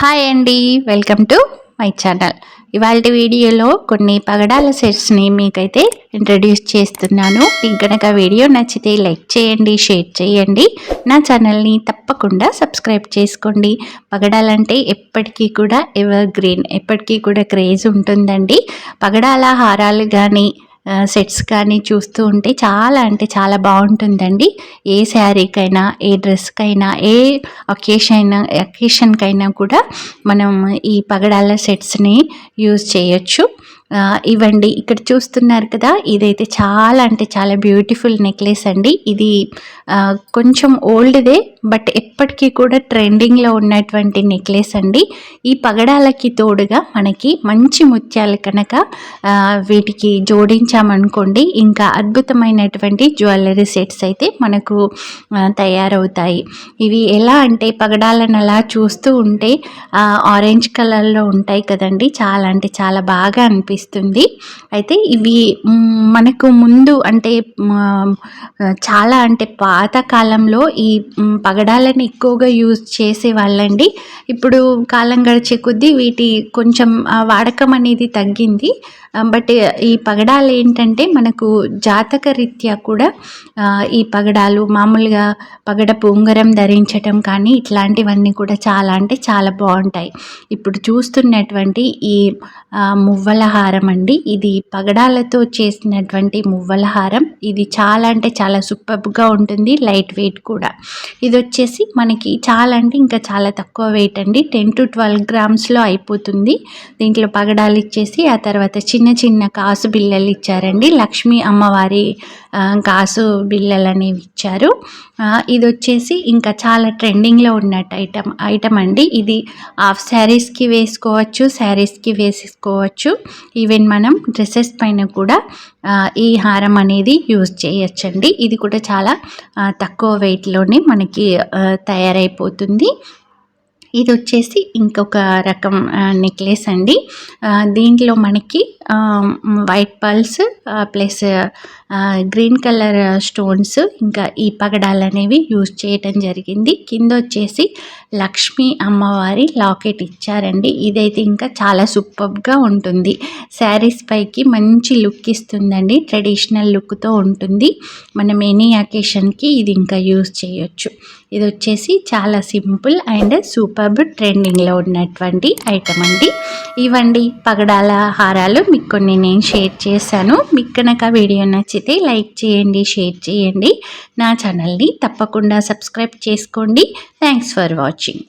Hi అండి, welcome to my channel. ఇవాళ వీడియోలో కొన్ని పగడాల సెట్స్ని మీకైతే ఇంట్రడ్యూస్ చేస్తున్నాను. మీకు కనుక వీడియో నచ్చితే లైక్ చేయండి, షేర్ చేయండి, నా ఛానల్ని తప్పకుండా సబ్స్క్రైబ్ చేసుకోండి. పగడాలంటే ఎప్పటికీ కూడా ఎవర్ గ్రీన్, ఎప్పటికీ కూడా క్రేజ్ ఉంటుందండి. పగడాల హారాలు కానీ సెట్స్ కానీ చూస్తూ ఉంటే చాలా అంటే చాలా బాగుంటుందండి. ఏ శారీకైనా, ఏ డ్రెస్కైనా, ఏ అకేషన్కైనా కూడా మనం ఈ పగడాల సెట్స్ని యూజ్ చేయొచ్చు. ఇవ్వండి, ఇక్కడ చూస్తున్నారు కదా, ఇదైతే చాలా అంటే చాలా బ్యూటిఫుల్ నెక్లెస్ అండి. ఇది కొంచెం ఓల్డ్దే, బట్ ఎప్పటికీ కూడా ట్రెండింగ్లో ఉన్నటువంటి నెక్లెస్ అండి. ఈ పగడాలకి తోడుగా మనకి మంచి ముత్యాలు కనుక వీటికి జోడించామనుకోండి, ఇంకా అద్భుతమైనటువంటి జ్యువెలరీ సెట్స్ అయితే మనకు తయారవుతాయి. ఇవి ఎలా అంటే పగడాలను అలా చూస్తూ ఉంటే ఆరెంజ్ కలర్లో ఉంటాయి కదండి, చాలా అంటే చాలా బాగా అనిపిస్తుంది. అయితే ఇవి మనకు ముందు అంటే చాలా అంటే పాతకాలంలో ఈ పగడాలను ఎక్కువగా యూజ్ చేసే వాళ్ళండి. ఇప్పుడు కాలం గడిచే కొద్దీ వీటి కొంచెం వాడకం అనేది తగ్గింది. బట్ ఈ పగడాలు ఏంటంటే మనకు జాతక రీత్యా కూడా ఈ పగడాలు మామూలుగా పగడపు ఉంగరం ధరించటం కానీ ఇట్లాంటివన్నీ కూడా చాలా అంటే చాలా బాగుంటాయి. ఇప్పుడు చూస్తున్నటువంటి ఈ మువ్వల హారం అండి, ఇది పగడాలతో చేసినటువంటి మువ్వల హారం. ఇది చాలా అంటే చాలా సూపర్గా ఉంటుంది, లైట్ వెయిట్ కూడా. ఇది వచ్చేసి మనకి చాలా అంటే ఇంకా చాలా తక్కువ వెయిట్ అండి, 10 to 12 గ్రామ్స్లో అయిపోతుంది. దీంట్లో పగడాలు ఇచ్చేసి ఆ తర్వాత చిన్న చిన్న కాసు బిళ్ళలు ఇచ్చారండి, లక్ష్మీ అమ్మవారి కాసు బిళ్ళలు అనేవి ఇచ్చారు. ఇది వచ్చేసి ఇంకా చాలా ట్రెండింగ్లో ఉన్నట్టు ఐటమ్ అండి. ఇది హాఫ్ శారీస్కి వేసుకోవచ్చు, శారీస్కి వేసుకోవచ్చు, ఈవెన్ మనం డ్రెస్సెస్ పైన కూడా ఈ హారం అనేది యూజ్ చేయొచ్చండి. ఇది కూడా చాలా తక్కువ వెయిట్లోనే మనకి తయారైపోతుంది. ఇది వచ్చేసి ఇంకొక రకం నెక్లెస్ అండి. దీంట్లో మనకి white pearls plus green colour stones ఇంకా ఈ పగడాలు అనేవి యూజ్ చేయటం జరిగింది. కింద వచ్చేసి లక్ష్మీ అమ్మవారి లాకెట్ ఇచ్చారండి. ఇదైతే ఇంకా చాలా సూపర్గా ఉంటుంది, శారీస్ పైకి మంచి లుక్ ఇస్తుందండి, ట్రెడిషనల్ లుక్తో ఉంటుంది. మనం ఎనీ అకేషన్కి ఇది ఇంకా యూజ్ చేయొచ్చు. ఇది వచ్చేసి చాలా సింపుల్ అండ్ సూపర్బ్ ట్రెండింగ్లో ఉన్నటువంటి ఐటమ్ అండి. ఇవ్వండి పగడాల హారాలు, మీకు కొన్ని నేను షేర్ చేశాను. మీకు కనుక వీడియో నచ్చితే లైక్ చేయండి, షేర్ చేయండి, నా ఛానల్ని తప్పకుండా సబ్స్క్రైబ్ చేసుకోండి. Thanks for watching.